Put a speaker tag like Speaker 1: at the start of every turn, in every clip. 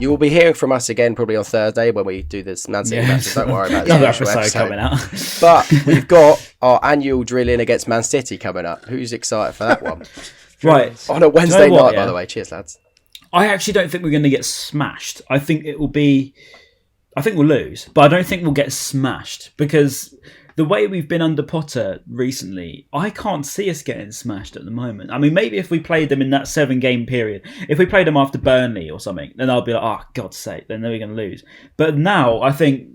Speaker 1: You will be hearing from us again probably on Thursday when we do this Man City match. So don't worry about
Speaker 2: Another
Speaker 1: this
Speaker 2: episode coming out.
Speaker 1: But we've got our annual drill-in against Man City coming up. Who's excited for that one?
Speaker 2: Right.
Speaker 1: On a Wednesday night, by the way. Cheers, lads.
Speaker 2: I actually don't think we're going to get smashed. I think we'll lose, but I don't think we'll get smashed because the way we've been under Potter recently, I can't see us getting smashed at the moment. I mean, maybe if we played them in that 7-game period, if we played them after Burnley or something, then I'll be like, oh, God's sake, then we're going to lose. But now I think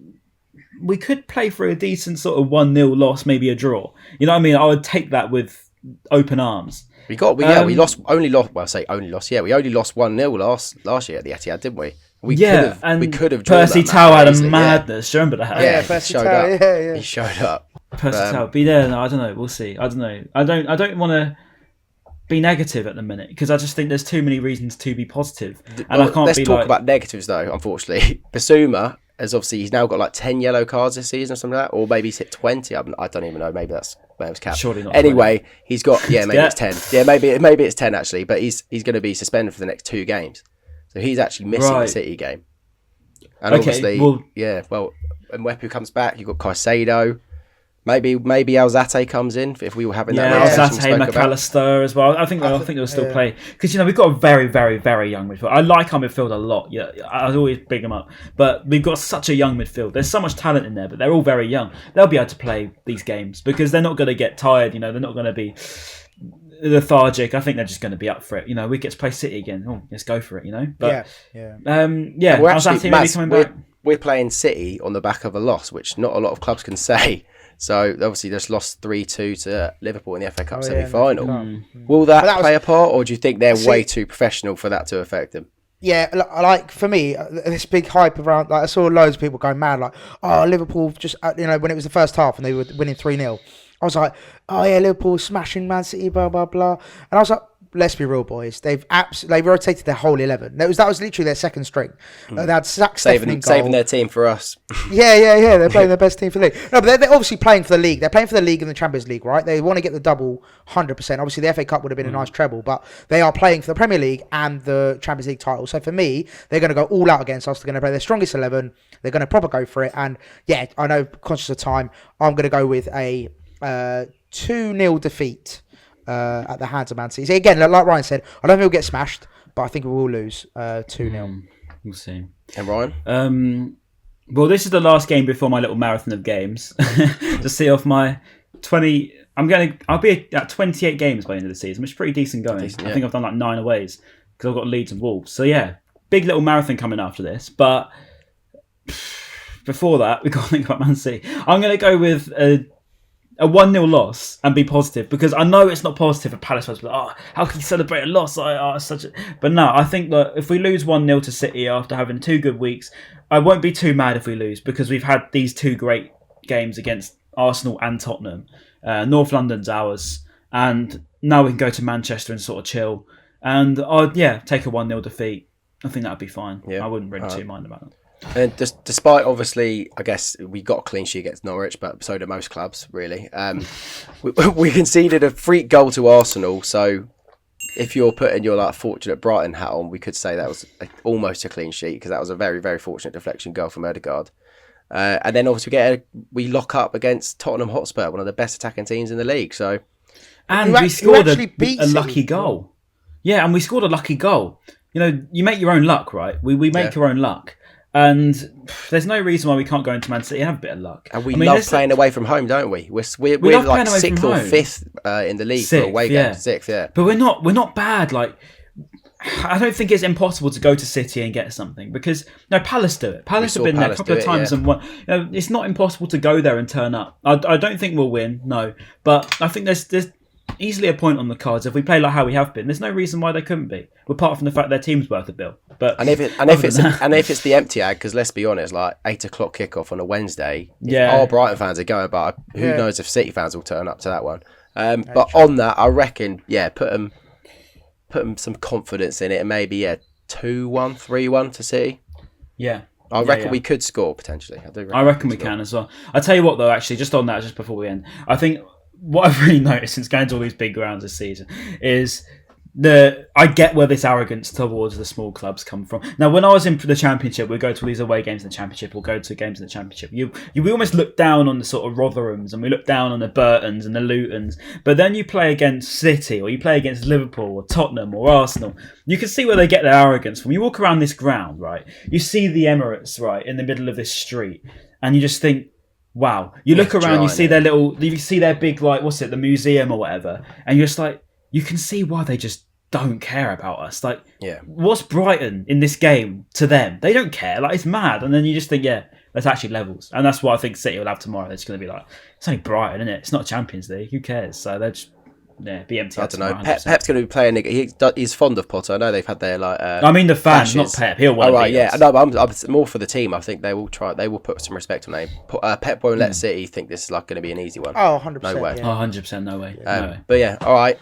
Speaker 2: we could play for a decent sort of 1-0 loss, maybe a draw. You know what I mean? I would take that with open arms.
Speaker 1: We only lost 1-0 last year at the Etihad, didn't we? We could have drawn
Speaker 2: Percy Tau had a madness. Do you remember that?
Speaker 1: Yeah,
Speaker 3: Percy Tau. Yeah.
Speaker 1: He showed up.
Speaker 2: Percy Tau. Be there. No, I don't know. We'll see. I don't know. I don't want to be negative at the minute because I just think there's too many reasons to be positive, and I can't.
Speaker 1: Let's talk about negatives though. Unfortunately, Basuma has he's now got like 10 yellow cards this season or something like that, or maybe he's hit 20. I don't even know. Maybe that's capped.
Speaker 2: Surely not.
Speaker 1: Anyway, 20. He's got maybe it's 10. Yeah, maybe it's 10 actually. But he's going to be suspended for the next 2 games, so he's actually missing the City game. And obviously, when Mwepu comes back, you've got Caicedo. Maybe Alzate comes in if we were having that.
Speaker 2: Alzate, McAllister as well. I think they'll still play because we've got a very, very, very young midfield. I like our midfield a lot. Yeah, I always big them up, but we've got such a young midfield. There's so much talent in there, but they're all very young. They'll be able to play these games because they're not going to get tired. They're not going to be lethargic. I think they're just going to be up for it. We get to play City again. Oh, let's go for it. But
Speaker 1: We're actually coming back. We're playing City on the back of a loss, which not a lot of clubs can say. So obviously, just lost 3-2 to Liverpool in the FA Cup semi-final. Will that play a part, or do you think they're way too professional for that to affect them?
Speaker 3: Yeah, like for me, this big hype around. Like I saw loads of people going mad, like, "Oh, Liverpool just," when it was the first half and they were winning 3-0. I was like, "Oh yeah, Liverpool smashing Man City, blah blah blah," and I was like, let's be real, boys. They've rotated their whole 11. That was literally their second string. They had saving
Speaker 1: their team for us.
Speaker 3: Yeah. They're playing their best team for the league. No, but they're obviously playing for the league. They're playing for the league and the Champions League, right? They want to get the double 100%. Obviously, the FA Cup would have been a nice treble, but they are playing for the Premier League and the Champions League title. So for me, they're going to go all out against us. They're going to play their strongest 11. They're going to proper go for it. And yeah, I know, conscious of time, I'm going to go with a 2-0 defeat. At the hands of Man City. So again, like Ryan said, I don't think we'll get smashed, but I think we will lose 2-0.
Speaker 2: We'll see.
Speaker 1: And Ryan?
Speaker 2: Well, this is the last game before my little marathon of games. To see off my 20... I'll be at 28 games by the end of the season, which is pretty decent going. I think I've done like 9 aways because I've got Leeds and Wolves. So yeah, big little marathon coming after this. But before that, we've got to think about Man City. I'm going to go with a 1-0 loss and be positive because I know it's not positive for Palace fans. Like, how can you celebrate a loss? But no, I think that if we lose 1-0 to City after having 2 good weeks, I won't be too mad if we lose because we've had these 2 great games against Arsenal and Tottenham. North London's ours, and now we can go to Manchester and sort of chill. And take a 1-0 defeat. I think that'd be fine. Yeah. I wouldn't really too mind about that.
Speaker 1: And despite, obviously, I guess we got a clean sheet against Norwich, but so do most clubs, really. We conceded a freak goal to Arsenal, so if you're putting your fortunate Brighton hat on, we could say that was almost a clean sheet because that was a very, very fortunate deflection goal from Ødegaard. And then obviously we lock up against Tottenham Hotspur, one of the best attacking teams in the league. So,
Speaker 2: and we scored a lucky goal. Yeah, and we scored a lucky goal. You make your own luck, right? We make your own luck. And there's no reason why we can't go into Man City and have a bit of luck.
Speaker 1: And we love playing away from home, don't we? We're like 6th or 5th in the league for away games. 6th, yeah.
Speaker 2: But we're not bad. Like, I don't think it's impossible to go to City and get something because Palace do it. Palace have been there a couple of times and won. It's not impossible to go there and turn up. I don't think we'll win, no. But I think there's easily a point on the cards if we play like how we have been. There's no reason why they couldn't be, apart from the fact their team's worth a bill. But
Speaker 1: if it's the Etihad, because let's be honest, like 8:00 kickoff on a Wednesday.
Speaker 2: Yeah,
Speaker 1: our Brighton fans are going, but who knows if City fans will turn up to that one. But on that, I reckon, put them some confidence in it, and maybe 2-1, 3-1 to City.
Speaker 2: Yeah.
Speaker 1: I reckon we could score potentially.
Speaker 2: I reckon we can as well. I tell you what, though, actually, just on that, just before we end, I think what I've really noticed since going to all these big grounds this season is I get where this arrogance towards the small clubs come from. Now, when I was in the Championship, we go to these away games in the Championship, or go to games in the Championship. We almost look down on the sort of Rotherhams, and we look down on the Burtons and the Lutons. But then you play against City, or you play against Liverpool, or Tottenham, or Arsenal. You can see where they get their arrogance from. You walk around this ground, right? You see the Emirates, right, in the middle of this street, and you just think, wow. You look around, you see you see their big, like, what's it, the museum or whatever, and you're just like, you can see why they just don't care about us. Like, what's Brighton in this game to them? They don't care. Like, it's mad. And then you just think, there's actually levels. And that's what I think City will have tomorrow. They're just going to be like, it's only Brighton, isn't it? It's not Champions League. Who cares? So they're just, be empty.
Speaker 1: I don't know. Pep's going to be playing. He's fond of Potter. I know they've had their
Speaker 2: I mean, the fans, not Pep. He'll want to beat us.
Speaker 1: No, but I'm more for the team. I think they will try. They will put some respect on name. Pep won't let City think this is like going to be an easy one.
Speaker 3: Oh, 100%.
Speaker 1: No way.
Speaker 2: Oh, 100%. No way.
Speaker 1: No way. But yeah, all right.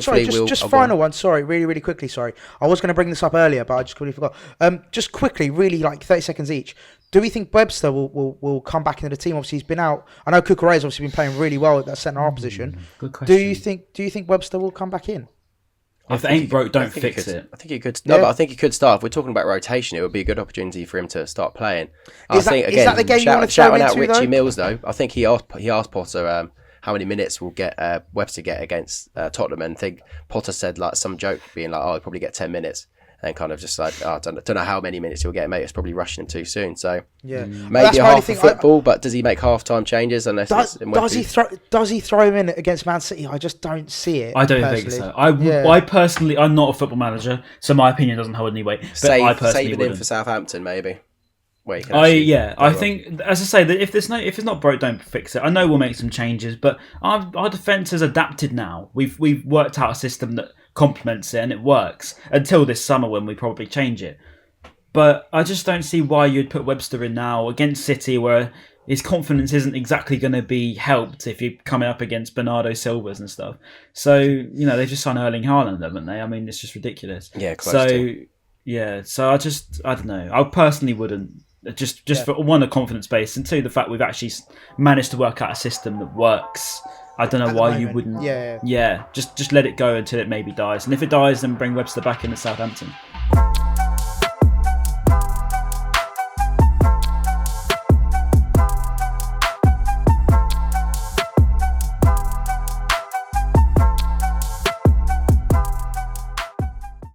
Speaker 3: Sorry. Just final one. Sorry, really, really quickly. Sorry, I was going to bring this up earlier, but I just completely forgot. Just quickly, really, like 30 seconds each. Do we think Webster will come back into the team? Obviously, he's been out. I know Cucurella's obviously been playing really well at that centre half position.
Speaker 2: Good question.
Speaker 3: Do you think Webster will come back in?
Speaker 2: If it ain't broke, don't fix it.
Speaker 1: I think he could. No, but I think he could start. If we're talking about rotation, it would be a good opportunity for him to start playing.
Speaker 3: Is that the game you want to throw
Speaker 1: shouting out
Speaker 3: into,
Speaker 1: Richie
Speaker 3: though?
Speaker 1: Mills though. I think he asked Potter how many minutes will get Webster get against Tottenham, and I think Potter said like some joke being like, "Oh, he'll probably get 10 minutes." And kind of just like, I don't know how many minutes he'll get, mate. It's probably rushing him too soon. So maybe a half of football, but does he make half-time changes? Unless
Speaker 3: does he throw him in against Man City? I just don't see it.
Speaker 2: I don't think so. I personally, I'm not a football manager, so my opinion doesn't hold any weight. But I personally
Speaker 1: saving him for Southampton, maybe.
Speaker 2: I think, as I say, that if it's not broke, don't fix it. I know we'll make some changes, but our defence has adapted now. We've worked out a system that complements it, and it works until this summer when we probably change it. But I just don't see why you'd put Webster in now against City, where his confidence isn't exactly going to be helped if you're coming up against Bernardo Silva's and stuff. So they've just signed Erling Haaland, haven't they? I mean, it's just ridiculous.
Speaker 1: Yeah, close to.
Speaker 2: So I don't know. I personally wouldn't. Just for one, a confidence base, and two, the fact we've actually managed to work out a system that works. I don't know why you wouldn't. Just let it go until it maybe dies, and if it dies, then bring Webster back into Southampton.